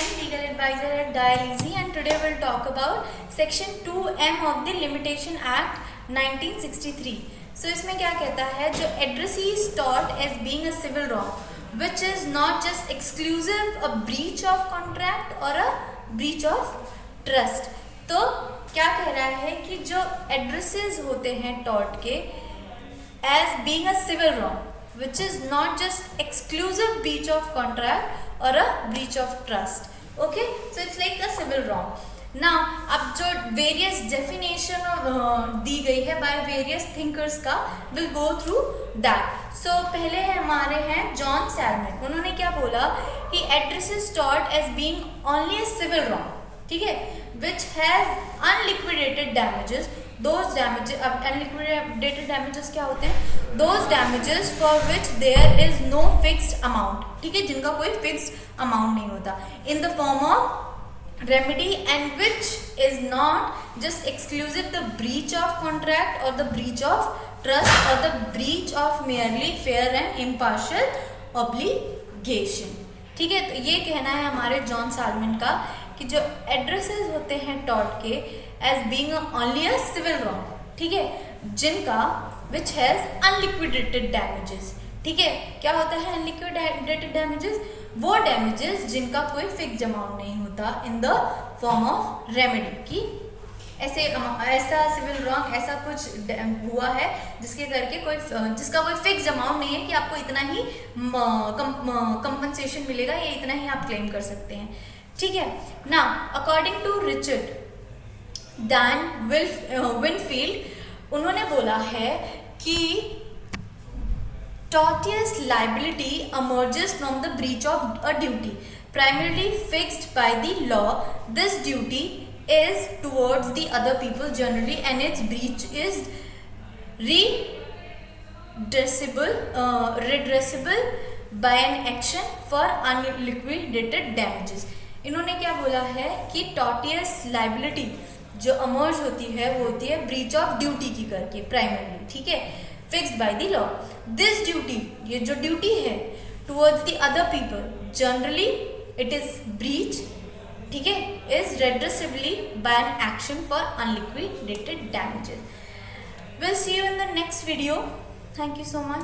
Jain, legal advisor at Dial Easy, and today we'll talk about section 2M of the Limitation Act 1963. So इसमें क्या कहता है, जो addressee is taught as being a civil wrong which is not just exclusive a breach of contract or a breach of trust. तो क्या कह रहा है कि जो addresses होते हैं taught के as being a civil wrong which is not just exclusive breach of contract or a breach of trust. Okay, so it's like a civil wrong. Now अब जो various definition दी गई है by various thinkers का will go through that. So पहले हमारे हैं John salmon. उन्होंने क्या बोला कि addresses taught as being only a civil wrong, ठीक है, which has unliquidated damages. Those damages, अब unliquidated damages क्या होते हैं? Those damages for which there is no fixed amount, ठीक है, जिनका कोई fixed amount नहीं होता, in the form of remedy and which is not just exclusive the breach of contract or the breach of trust or the breach of merely fair and impartial obligation. ठीक है, तो ये कहना है हमारे John salmon का कि जो एड्रेसेस होते हैं टॉट के as being only a civil wrong, ठीक है, जिनका विच हैज अनलिक्विडेटेड डैमेजेस. ठीक है, क्या होता है अनलिक्विडेटेड डैमेजेस? वो डैमेजेस जिनका कोई फिक्स अमाउंट नहीं होता in the form of remedy, की ऐसा सिविल रॉन्ग ऐसा कुछ हुआ है जिसके करके जिसका कोई फिक्स अमाउंट नहीं है कि आपको इतना ही कंपनसेशन मिलेगा या इतना ही आप क्लेम कर सकते हैं. ठीक है ना, according to Richard Dan Winfield, उन्होंने बोला है कि tortious liability emerges from the breach of a duty primarily fixed by the law. This duty is towards the other people generally and its breach is redressable by an action for unliquidated damages. इन्होंने क्या बोला है कि tortious liability जो emerge होती है वो होती है breach of duty की करके primarily, ठीक है, fixed by the law. This duty, ये जो duty है towards the other people generally it is breach, ठीक है, is redressably by an action for unliquidated damages. We'll see you in the next video. Thank you so much.